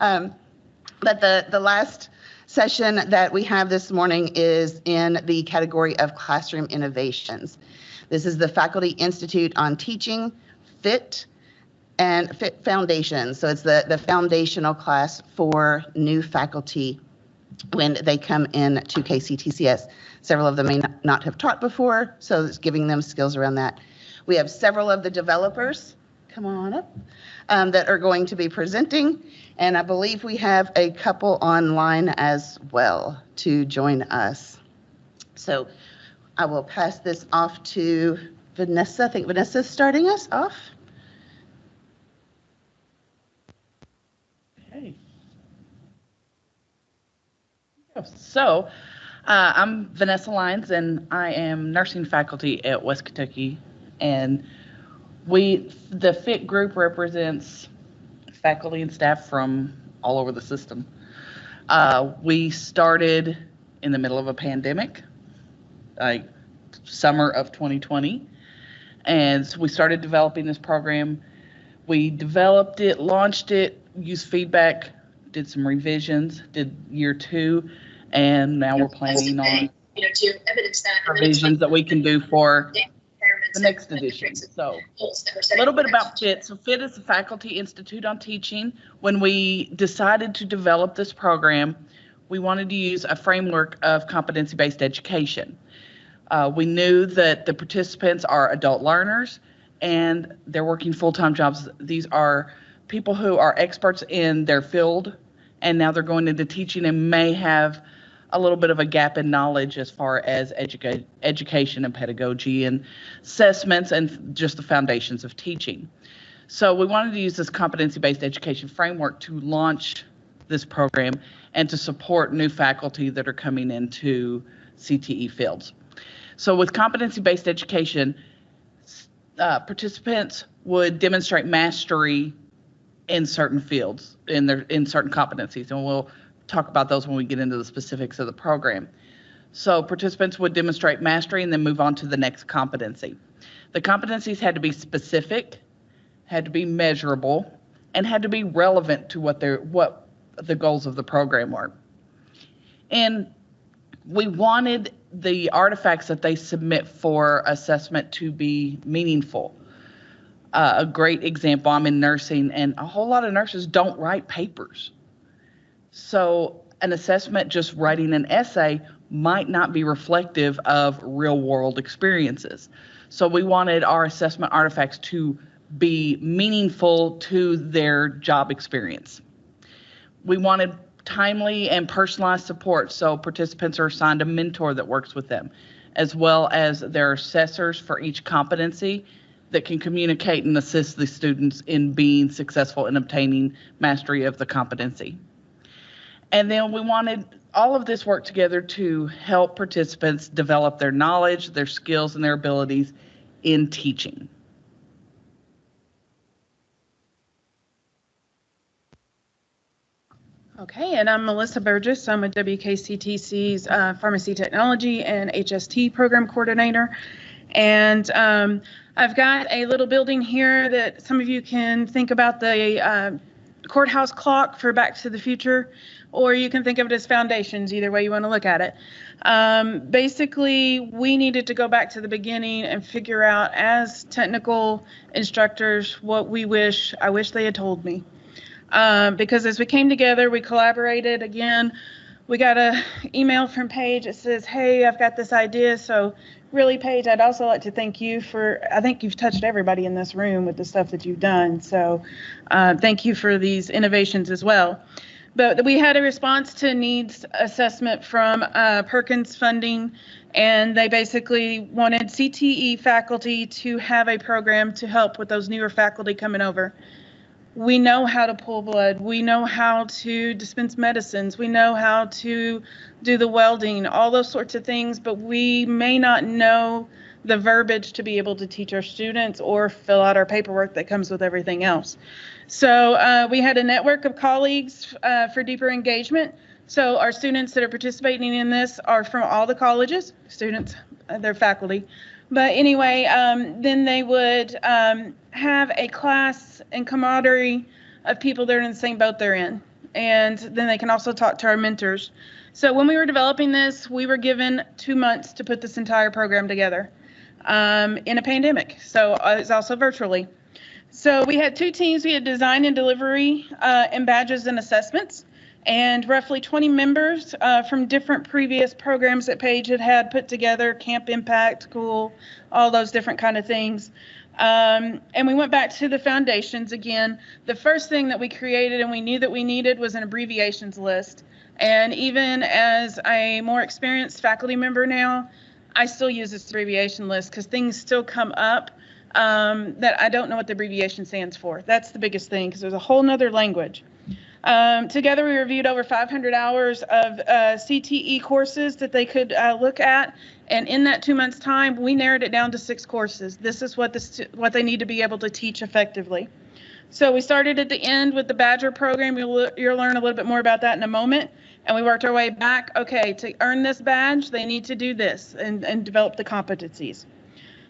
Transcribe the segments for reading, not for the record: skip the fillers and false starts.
But the last session that we have this morning is in the category of classroom innovations. This is the Faculty Institute on Teaching, FIT, and FIT Foundation. So it's the foundational class for new faculty when they come in to KCTCS. Several of them may not have taught before, so it's giving them skills around that. We have several of the developers, come on up, that are going to be presenting, and I believe we have a couple online as well to join us. So I will pass this off to Vanessa. I think Vanessa's starting us off. Okay. So I'm Vanessa Lyons, and I am nursing faculty at West Kentucky, and the FIT group represents faculty and staff from all over the system. We started in the middle of a pandemic, like summer of 2020, and so we started developing this program. We developed it, launched it, used feedback, did some revisions, did year 2, and now we're planning on to evidence that revisions that we can do for the next edition. So a little bit about FIT. So FIT is the Faculty Institute on Teaching. When we decided to develop this program, we wanted to use a framework of competency-based education. We knew that the participants are adult learners and they're working full-time jobs. These are people who are experts in their field, and now they're going into teaching and may have a little bit of a gap in knowledge as far as education and pedagogy and assessments and just the foundations of teaching. So we wanted to use this competency-based education framework to launch this program and to support new faculty that are coming into CTE fields. So with competency-based education, participants would demonstrate mastery in certain fields, in certain competencies, and we'll talk about those when we get into the specifics of the program. So participants would demonstrate mastery and then move on to the next competency. The competencies had to be specific, had to be measurable, and had to be relevant to what the goals of the program were. And we wanted the artifacts that they submit for assessment to be meaningful. A great example, I'm in nursing, and a whole lot of nurses don't write papers. So an assessment, just writing an essay, might not be reflective of real world experiences. So we wanted our assessment artifacts to be meaningful to their job experience. We wanted timely and personalized support, so participants are assigned a mentor that works with them, as well as their assessors for each competency that can communicate and assist the students in being successful in obtaining mastery of the competency. And then we wanted all of this work together to help participants develop their knowledge, their skills, and their abilities in teaching. Okay, and I'm Melissa Burgess. I'm with WKCTC's Pharmacy Technology and HST Program Coordinator. And I've got a little building here that some of you can think about the courthouse clock for Back to the Future, or you can think of it as foundations, either way you want to look at it. Basically, we needed to go back to the beginning and figure out, as technical instructors, what I wish they had told me. Because as we came together, we collaborated again. We got an email from Paige that says, hey, I've got this idea. So really, Paige, I'd also like to thank you I think you've touched everybody in this room with the stuff that you've done. So thank you for these innovations as well. But we had a response to needs assessment from Perkins funding, and they basically wanted CTE faculty to have a program to help with those newer faculty coming over. We know how to pull blood. We know how to dispense medicines. We know how to do the welding, all those sorts of things, but we may not know the verbiage to be able to teach our students or fill out our paperwork that comes with everything else. So we had a network of colleagues for deeper engagement. So our students that are participating in this are from all the colleges, students, they're faculty. But anyway, then they would have a class and camaraderie of people that are in the same boat they're in. and then they can also talk to our mentors. So when we were developing this, we were given 2 months to put this entire program together in a pandemic. So it's also virtually. So we had 2 teams. We had design and delivery and badges and assessments, and roughly 20 members from different previous programs that Paige had put together, Camp Impact, Cool, all those different kind of things. And we went back to the foundations again. The first thing that we created and we knew that we needed was an abbreviations list. And even as a more experienced faculty member now, I still use this abbreviation list because things still come up that I don't know what the abbreviation stands for. That's the biggest thing, because there's a whole nother language. Together we reviewed over 500 hours of CTE courses that they could look at, and in that 2 months time we narrowed it down to 6 courses. This is what they need to be able to teach effectively. So we started at the end with the Badger program. You'll learn a little bit more about that in a moment. And we worked our way back. Okay, to earn this badge, they need to do this and develop the competencies.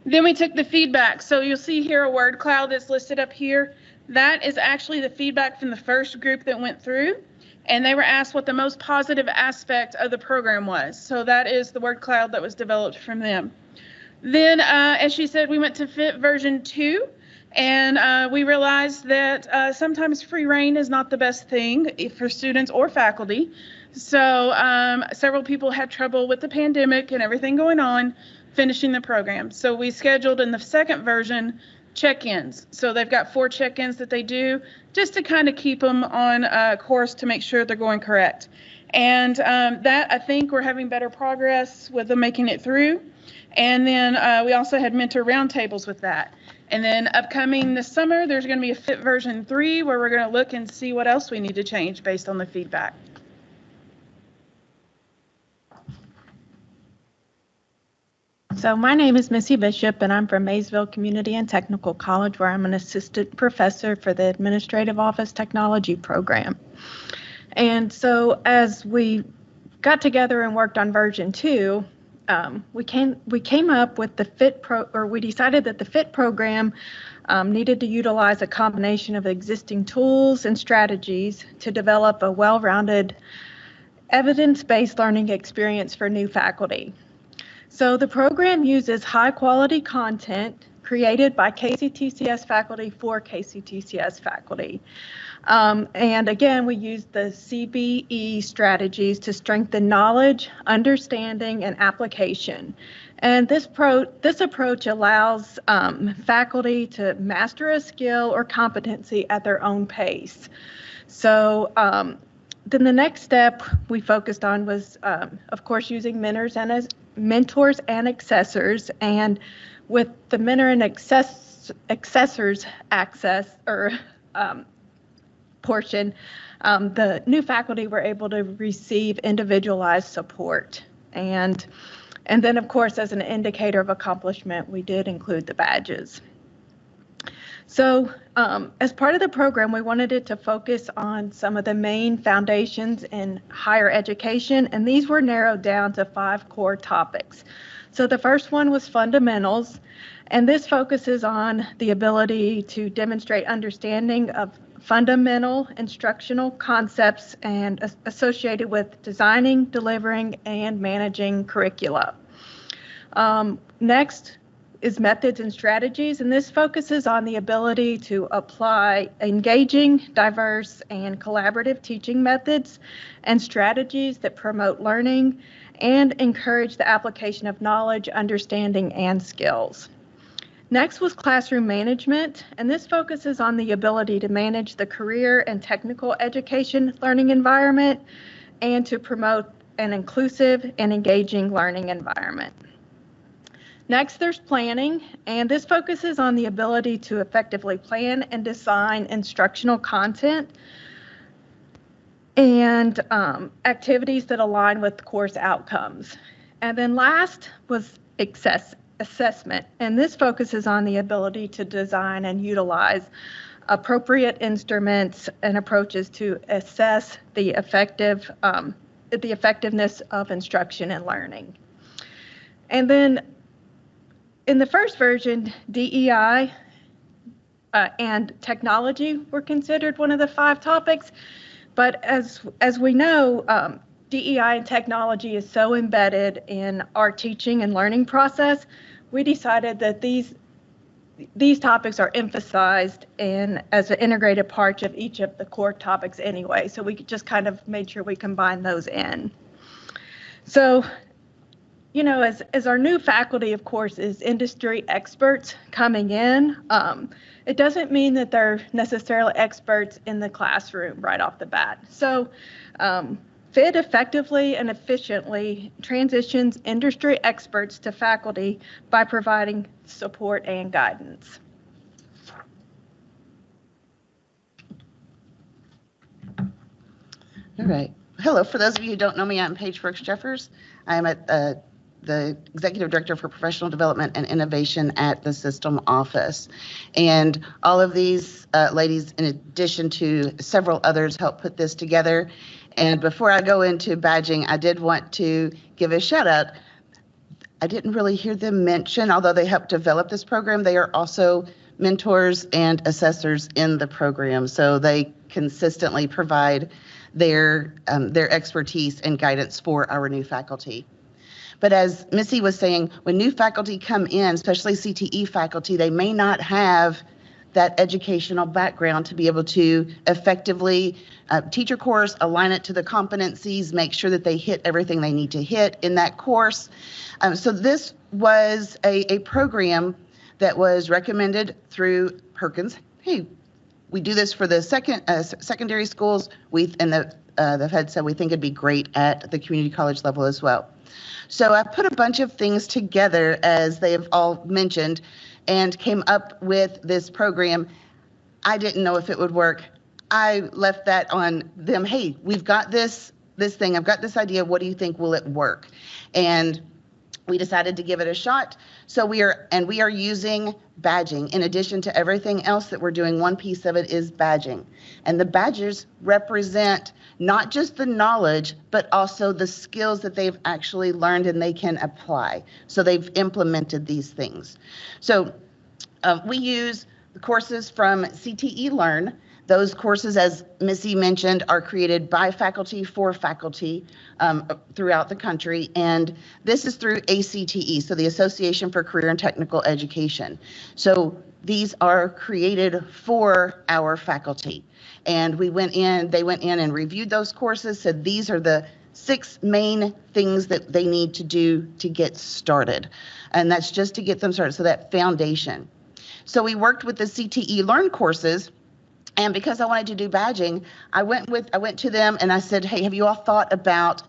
Then we took the feedback. So you'll see here a word cloud that's listed up here. That is actually the feedback from the first group that went through. And they were asked what the most positive aspect of the program was. So that is the word cloud that was developed from them. Then, as she said, we went to FIT version 2. And we realized that sometimes free reign is not the best thing for students or faculty. So several people had trouble with the pandemic and everything going on finishing the program. So we scheduled in the second version check-ins. So they've got 4 check-ins that they do just to kind of keep them on course to make sure they're going correct. And that, I think we're having better progress with them making it through. And then we also had mentor roundtables with that. And then upcoming this summer, there's going to be a FIT version 3 where we're going to look and see what else we need to change based on the feedback. So my name is Missy Bishop, and I'm from Maysville Community and Technical College, where I'm an assistant professor for the Administrative Office Technology program. And so as we got together and worked on version 2, we came up with the we decided that the FIT program needed to utilize a combination of existing tools and strategies to develop a well-rounded evidence-based learning experience for new faculty. So the program uses high-quality content created by KCTCS faculty for KCTCS faculty. And again, we use the CBE strategies to strengthen knowledge, understanding, and application. And this approach allows faculty to master a skill or competency at their own pace. So then the next step we focused on was, of course, using mentors and accessors. And with the mentor and accessors access or portion, the new faculty were able to receive individualized support. And then, of course, as an indicator of accomplishment, we did include the badges. So as part of the program, we wanted it to focus on some of the main foundations in higher education, and these were narrowed down to 5 core topics. So the first one was fundamentals, and this focuses on the ability to demonstrate understanding of fundamental instructional concepts and associated with designing, delivering, and managing curricula. Next is methods and strategies, and this focuses on the ability to apply engaging, diverse, and collaborative teaching methods and strategies that promote learning and encourage the application of knowledge, understanding, and skills. Next was classroom management, and this focuses on the ability to manage the career and technical education learning environment and to promote an inclusive and engaging learning environment. Next, there's planning, and this focuses on the ability to effectively plan and design instructional content and activities that align with course outcomes. And then last was assessment, and this focuses on the ability to design and utilize appropriate instruments and approaches to assess the effectiveness of instruction and learning. And then in the first version, DEI and technology were considered one of the 5 topics. But as we know, DEI and technology is so embedded in our teaching and learning process, we decided that these topics are emphasized as an integrated part of each of the core topics anyway. So we just kind of made sure we combine those in. So, you know, as our new faculty, of course, is industry experts coming in, it doesn't mean that they're necessarily experts in the classroom right off the bat. So FIT effectively and efficiently transitions industry experts to faculty by providing support and guidance. All right. Hello, for those of you who don't know me, I'm Paige Jeffers. I'm at the Executive Director for Professional Development and Innovation at the System Office. And all of these ladies, in addition to several others, helped put this together. And before I go into badging, I did want to give a shout out. I didn't really hear them mention, although they helped develop this program, they are also mentors and assessors in the program. So they consistently provide their expertise and guidance for our new faculty. But as Missy was saying, when new faculty come in, especially CTE faculty, they may not have that educational background to be able to effectively teach a course, align it to the competencies, make sure that they hit everything they need to hit in that course. So this was a program that was recommended through Perkins. Hey, we do this for the secondary schools. The Fed said we think it'd be great at the community college level as well. So I put a bunch of things together, as they have all mentioned, and came up with this program. I didn't know if it would work. I left that on them. Hey, we've got this thing. I've got this idea. What do you think? Will it work? And we decided to give it a shot. So we are using badging. In addition to everything else that we're doing, one piece of it is badging. And the badges represent not just the knowledge, but also the skills that they've actually learned and they can apply. So they've implemented these things. So we use the courses from CTE Learn. Those courses, as Missy mentioned, are created by faculty for faculty throughout the country. And this is through ACTE, so the Association for Career and Technical Education. So these are created for our faculty. And they went in and reviewed those courses, said these are the 6 main things that they need to do to get started. And that's just to get them started, so that foundation. So we worked with the CTE Learn courses. And because I wanted to do badging, I went to them and I said, hey, have you all thought about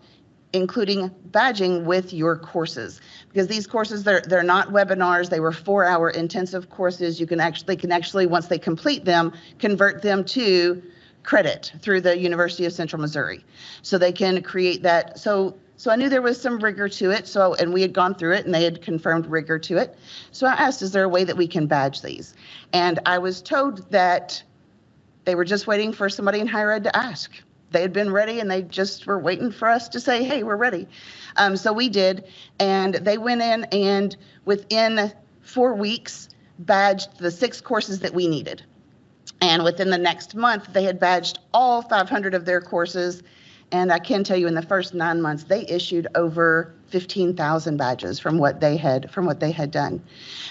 including badging with your courses? Because these courses, they're not webinars. They were 4-hour intensive courses. They can actually, once they complete them, convert them to credit through the University of Central Missouri. So they can create that. So I knew there was some rigor to it. And we had gone through it and they had confirmed rigor to it. So I asked, is there a way that we can badge these? And I was told that they were just waiting for somebody in higher ed to ask. They had been ready and they just were waiting for us to say, hey, we're ready. So we did, and they went in and within 4 weeks badged the 6 courses that we needed. And within the next month, they had badged all 500 of their courses. And I can tell you in the first 9 months, they issued over 15,000 badges from what they had done.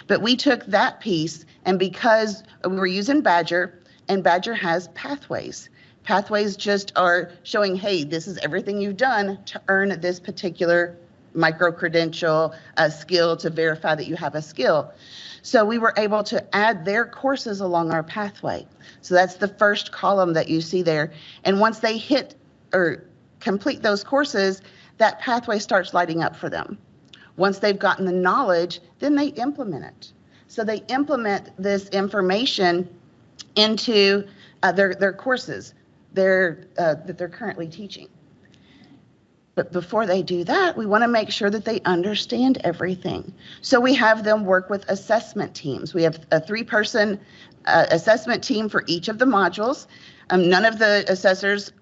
But we took that piece, and because we were using Badger, and Badger has pathways. Pathways just are showing, hey, this is everything you've done to earn this particular micro-credential, skill to verify that you have a skill. So we were able to add their courses along our pathway. So that's the first column that you see there. And once they hit or complete those courses, that pathway starts lighting up for them. Once they've gotten the knowledge, then they implement it. So they implement this information into their courses that they're currently teaching. But before they do that, we want to make sure that they understand everything. So we have them work with assessment teams. We have a 3-person assessment team for each of the modules. None of the assessors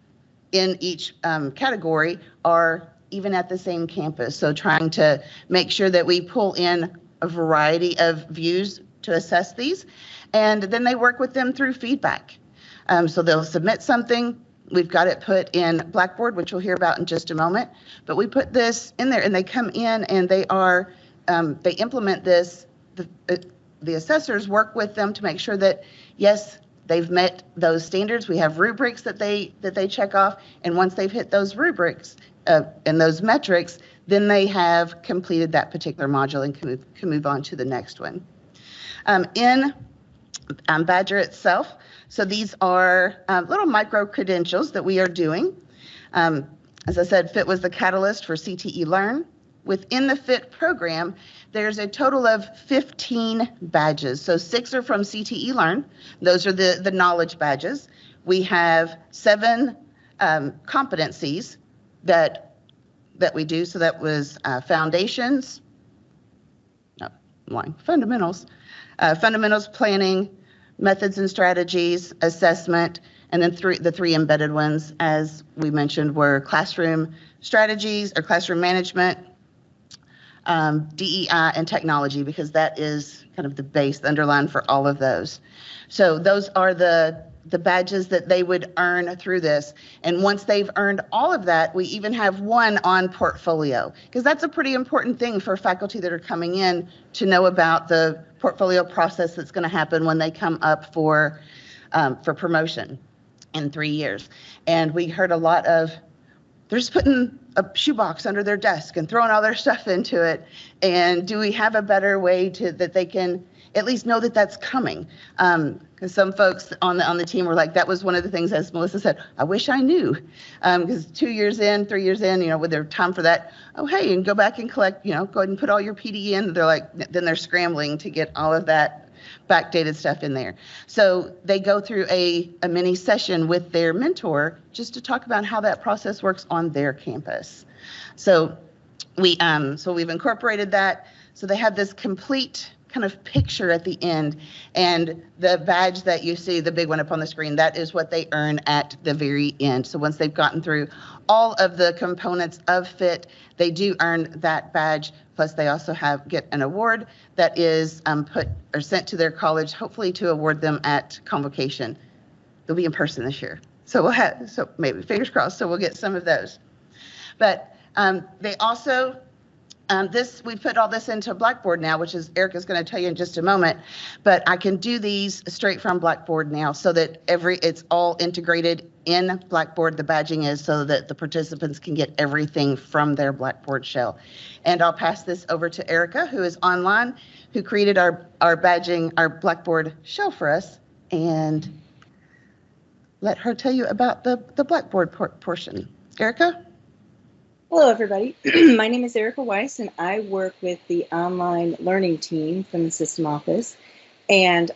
in each category are even at the same campus. So trying to make sure that we pull in a variety of views to assess these. And then they work with them through feedback. So they'll submit something, we've got it put in Blackboard, which we'll hear about in just a moment. But we put this in there, and they come in and they are they implement this. The assessors work with them to make sure that yes, they've met those standards. We have rubrics that they check off, and once they've hit those rubrics and those metrics, then they have completed that particular module and can move on to the next one. In Badger itself, so these are little micro credentials that we are doing. As I said, FIT was the catalyst for CTE Learn. Within the FIT program, there's a total of 15 badges. So 6 are from CTE Learn. Those are the knowledge badges. We have 7 competencies that we do. So that was fundamentals, planning, methods and strategies, assessment, and then the 3 embedded ones, as we mentioned, were classroom strategies or classroom management, DEI, and technology, because that is kind of the base, the underline for all of those. So those are the badges that they would earn through this. And once they've earned all of that, we even have one on portfolio, because that's a pretty important thing for faculty that are coming in to know about the portfolio process that's going to happen when they come up for promotion in 3 years. And we heard a lot of, they're just putting a shoebox under their desk and throwing all their stuff into it. And do we have a better way that they can at least know that that's coming? Because some folks on the team were like, that was one of the things, as Melissa said, I wish I knew. Because 2 years in, 3 years in, with their time for that, oh, hey, and go back and collect, go ahead and put all your PD in. They're like, then they're scrambling to get all of that backdated stuff in there. So they go through a mini session with their mentor just to talk about how that process works on their campus. So we've incorporated that. So they have this complete kind of picture at the end, and the badge that you see, the big one up on the screen, that is what they earn at the very end. So once they've gotten through all of the components of FIT, they do earn that badge. Plus they also get an award that is sent to their college, hopefully to award them at convocation. They'll be in person this year. So maybe fingers crossed. So we'll get some of those. But they also, we put all this into Blackboard now, which is Erica's going to tell you in just a moment, but I can do these straight from Blackboard now so that it's all integrated in Blackboard. The badging is so that the participants can get everything from their Blackboard shell. And I'll pass this over to Erica, who is online, who created our badging, our Blackboard shell for us, and let her tell you about the Blackboard portion. Erica? Hello, everybody. My name is Erica Weiss, and I work with the online learning team from the system office. And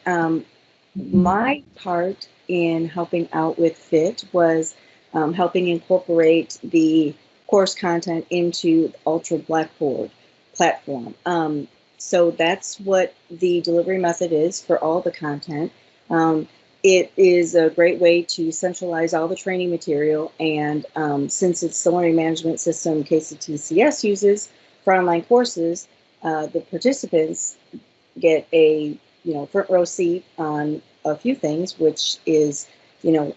my part in helping out with FIT was helping incorporate the course content into the Ultra Blackboard platform. So that's what the delivery method is for all the content. It is a great way to centralize all the training material, and since it's the learning management system KCTCS uses for online courses, the participants get a front row seat on a few things, which is the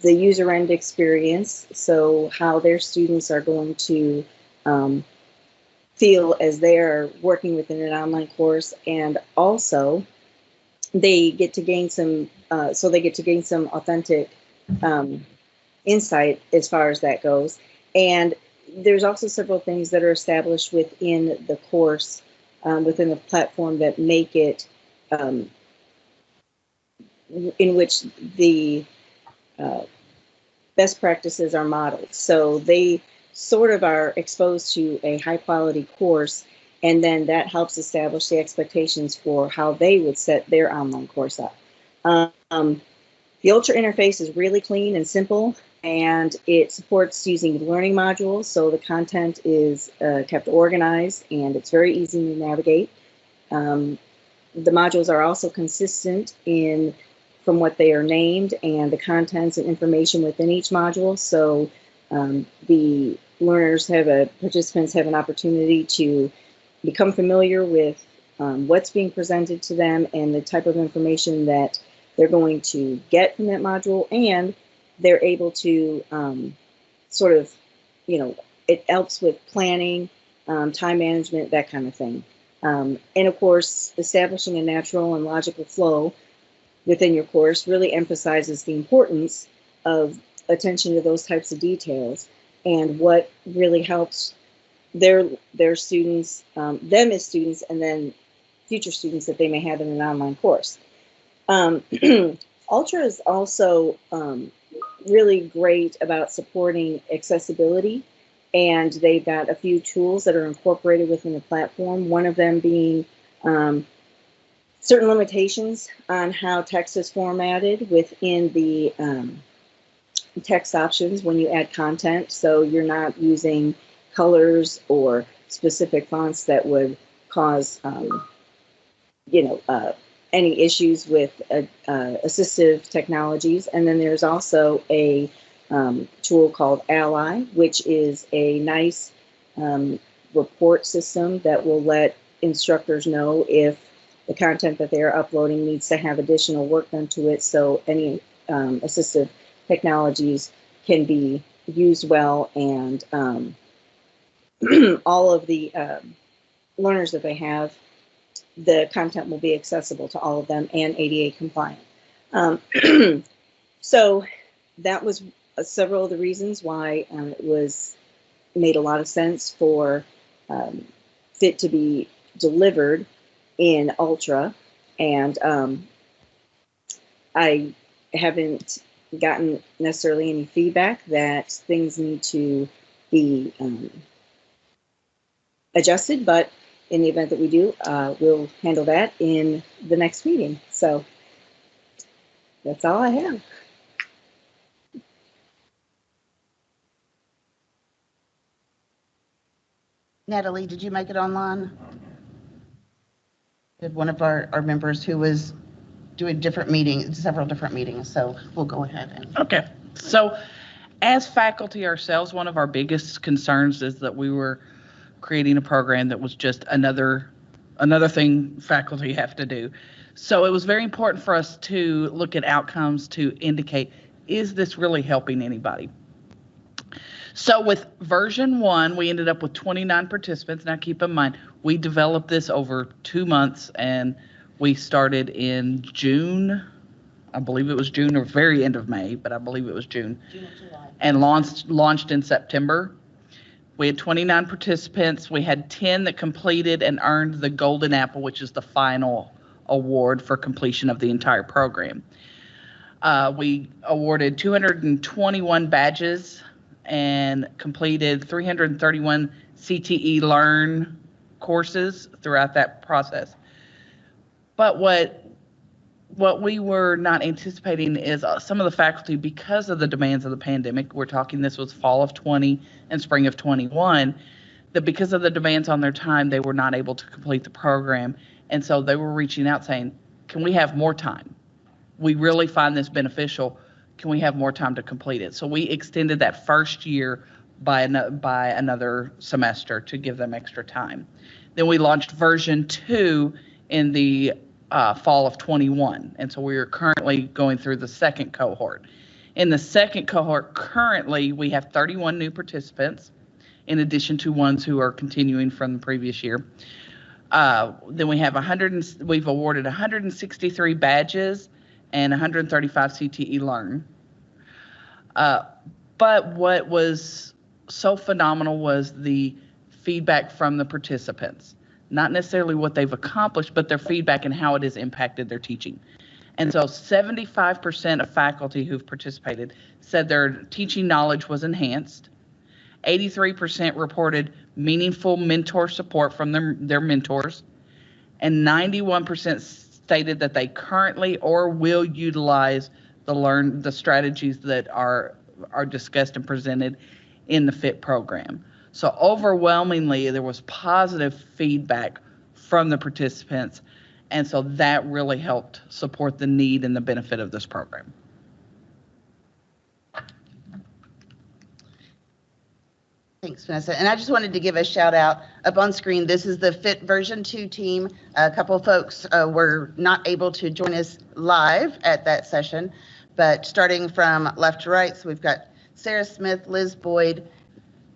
user end experience, so how their students are going to feel as they're working within an online course, and also they get to gain some authentic insight as far as that goes. And there's also several things that are established within the course, within the platform, that make it in which the best practices are modeled. So they sort of are exposed to a high quality course, and then that helps establish the expectations for how they would set their online course up. The Ultra interface is really clean and simple, and it supports using the learning modules, so the content is kept organized and it's very easy to navigate. The modules are also consistent from what they are named and the contents and information within each module, so the participants have an opportunity to become familiar with what's being presented to them and the type of information that they're going to get from that module, and they're able to sort of, it helps with planning, time management, that kind of thing. And of course, establishing a natural and logical flow within your course really emphasizes the importance of attention to those types of details, and what really helps their students, them as students, and then future students that they may have in an online course. Ultra is also really great about supporting accessibility, and they've got a few tools that are incorporated within the platform, one of them being certain limitations on how text is formatted within the text options when you add content. So you're not using colors or specific fonts that would cause, any issues with assistive technologies. And then there's also a tool called Ally, which is a nice report system that will let instructors know if the content that they are uploading needs to have additional work done to it, so any assistive technologies can be used well, and all of the learners that they have, the content will be accessible to all of them and ADA compliant. So that was several of the reasons why it was made a lot of sense for FIT to be delivered in Ultra, and I haven't gotten necessarily any feedback that things need to be adjusted, but in the event that we do, we'll handle that in the next meeting. So that's all I have. Natalie, did you make it online? Did one of our members who was doing several different meetings, so we'll go ahead and. Okay, so as faculty ourselves, one of our biggest concerns is that we were creating a program that was just another thing faculty have to do. So it was very important for us to look at outcomes to indicate, is this really helping anybody? So with version 1, we ended up with 29 participants. Now keep in mind, we developed this over 2 months, and we started in June. I believe it was June or very end of May, but I believe it was June. June or July. And launched in September. We had 29 participants. We had 10 that completed and earned the Golden Apple, which is the final award for completion of the entire program. We awarded 221 badges and completed 331 CTE Learn courses throughout that process. But what we were not anticipating is some of the faculty, because of the demands of the pandemic, we're talking this was fall of 20 and spring of 21, that because of the demands on their time, they were not able to complete the program. And so they were reaching out saying, can we have more time? We really find this beneficial. Can we have more time to complete it? So we extended that first year by another semester to give them extra time. Then we launched version 2 in the fall of 21. And so we are currently going through the second cohort. In the second cohort, currently we have 31 new participants, in addition to ones who are continuing from the previous year. Then we have we've awarded 163 badges and 135 CTE Learn. But what was so phenomenal was the feedback from the participants. Not necessarily what they've accomplished, but their feedback and how it has impacted their teaching. And so 75% of faculty who've participated said their teaching knowledge was enhanced. 83% reported meaningful mentor support from their mentors. And 91% stated that they currently or will utilize the strategies that are discussed and presented in the FIT program. So overwhelmingly, there was positive feedback from the participants, and so that really helped support the need and the benefit of this program. Thanks, Vanessa. And I just wanted to give a shout out up on screen. This is the FIT version 2 team. A couple of folks were not able to join us live at that session, But starting from left to right, so we've got Sarah Smith, Liz Boyd,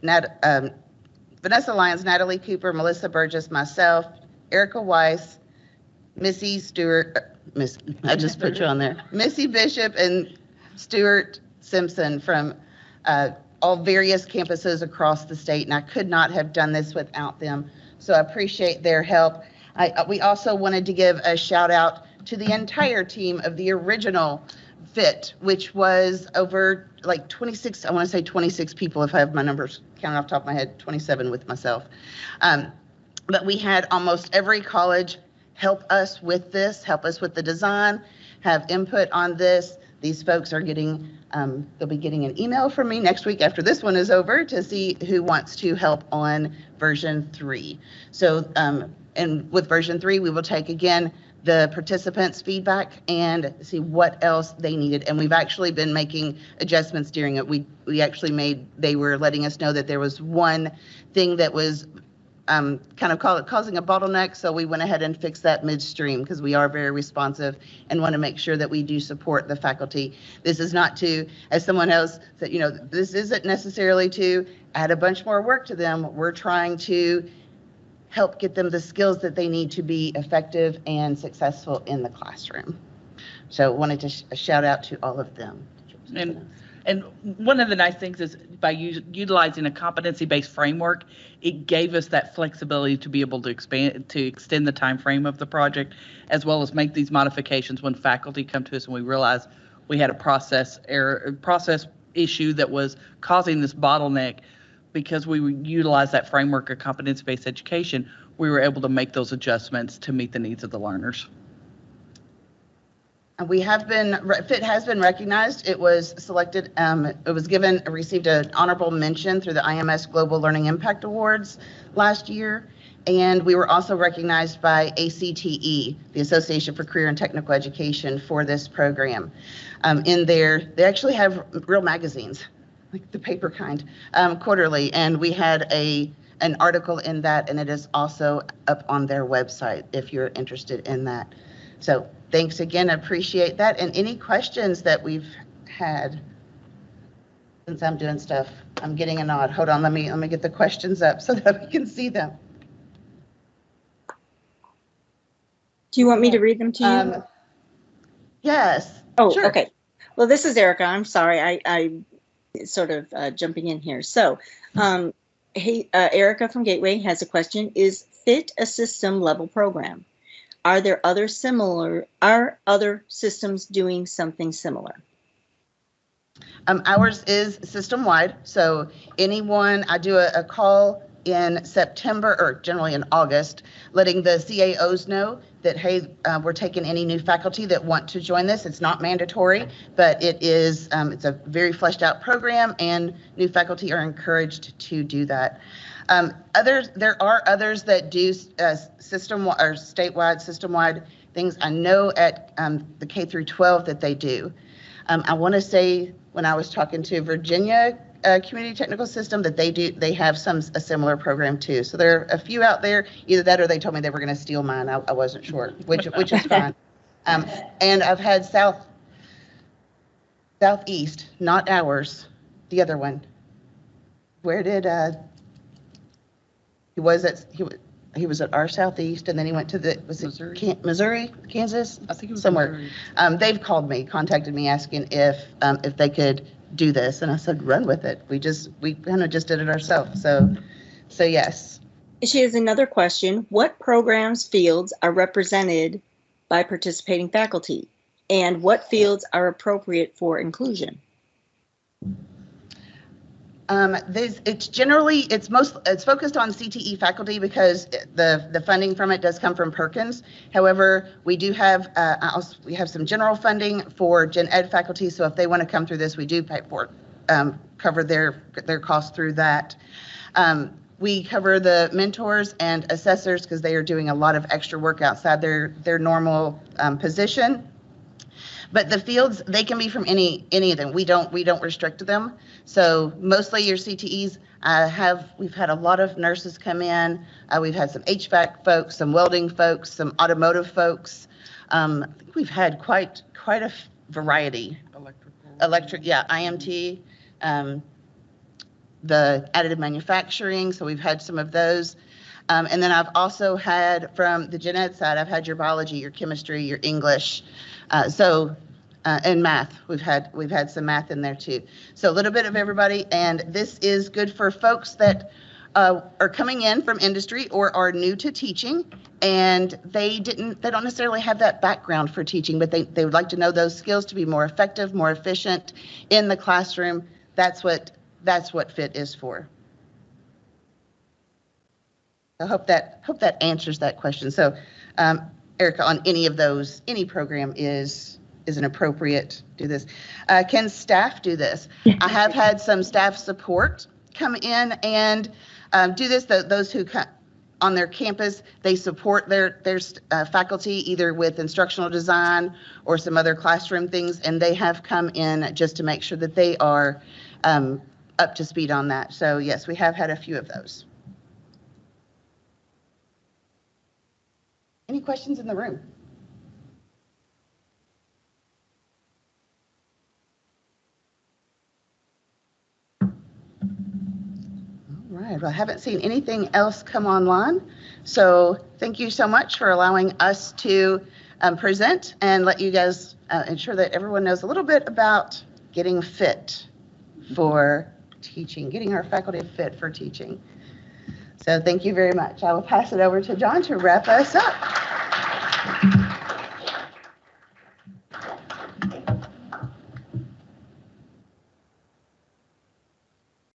Vanessa Lyons, Natalie Cooper, Melissa Burgess, myself, Erica Weiss, Missy Stewart, I just put you on there, Missy Bishop and Stuart Simpson from all various campuses across the state, and I could not have done this without them. So I appreciate their help. We also wanted to give a shout out to the entire team of the original FIT, which was over like 26, I want to say 26 people if I have my numbers counted off the top of my head, 27 with myself. But we had almost every college help us with this, help us with the design, have input on this. These folks are getting, they'll be getting an email from me next week after this one is over to see who wants to help on version 3. So, and with version 3, we will take again the participants' feedback and see what else they needed. And we've actually been making adjustments during it. We actually they were letting us know that there was one thing that was kind of causing a bottleneck. So we went ahead and fixed that midstream because we are very responsive and want to make sure that we do support the faculty. This is not to, as someone else said, you know, this isn't necessarily to add a bunch more work to them. We're trying to help get them the skills that they need to be effective and successful in the classroom. So wanted to shout out to all of them. And one of the nice things is by utilizing a competency-based framework, it gave us that flexibility to be able to extend the time frame of the project, as well as make these modifications when faculty come to us and we realize we had a process issue that was causing this bottleneck. Because we utilize that framework of competency-based education, we were able to make those adjustments to meet the needs of the learners. We have been, FIT has been recognized. It was selected, it was received an honorable mention through the IMS Global Learning Impact Awards last year. And we were also recognized by ACTE, the Association for Career and Technical Education, for this program. They actually have real magazines, like the paper kind, quarterly, and we had an article in that, and it is also up on their website if you're interested in that. So thanks again, I appreciate that. And any questions that we've had since I'm doing stuff? I'm getting a nod. Hold on, let me get the questions up so that we can see them. Do you want me to read them to you? Yes. Oh, sure. Okay. Well, this is Erica. I'm sorry. I sort of jumping in here. So, hey, Erica from Gateway has a question. Is FIT a system level program? Are other systems doing something similar? Ours is system wide. So I do a call in September or generally in August, letting the CAOs know that, hey, we're taking any new faculty that want to join this. It's not mandatory, but it is, it's a very fleshed out program and new faculty are encouraged to do that. There are others that do system or statewide, system-wide things. I know at the K through 12 that they do. I want to say when I was talking to Virginia Community Technical System that they have a similar program too. So there are a few out there, either that or they told me they were going to steal mine. I wasn't sure, which is fine. And I've had Southeast, not ours, the other one. Where did he was at our Southeast, and then he went to Missouri, Kansas? I think it was somewhere. They've contacted me asking if they could do this, and I said, run with it. We kind of just did it ourselves. So yes. She has another question. What programs fields are represented by participating faculty, and what fields are appropriate for inclusion? It's focused on CTE faculty because the funding from it does come from Perkins. However, we do have we have some general funding for gen ed faculty. So if they want to come through this, we do pay for cover their costs through that. We cover the mentors and assessors because they are doing a lot of extra work outside their normal position. But the fields, they can be from any of them. We don't restrict them. So mostly your CTEs, we've had a lot of nurses come in. We've had some HVAC folks, some welding folks, some automotive folks. I think we've had quite variety. Electrical. Yeah, IMT, the additive manufacturing, so we've had some of those. And then I've also had, from the gen ed side, I've had your biology, your chemistry, your English, and math. We've had some math in there too. So a little bit of everybody, and this is good for folks that are coming in from industry or are new to teaching, and they don't necessarily have that background for teaching, but they would like to know those skills to be more effective, more efficient in the classroom. That's what FIT is for. I hope that answers that question. So, Erica, on any of those, any program is an appropriate do this. Can staff do this? I have had some staff support come in and do this. Those who on their campus, they support their faculty either with instructional design or some other classroom things, and they have come in just to make sure that they are up to speed on that. So yes, we have had a few of those. Any questions in the room? All right, well, I haven't seen anything else come online. So thank you so much for allowing us to present and let you guys ensure that everyone knows a little bit about getting fit for teaching, getting our faculty fit for teaching. So thank you very much. I will pass it over to John to wrap us up.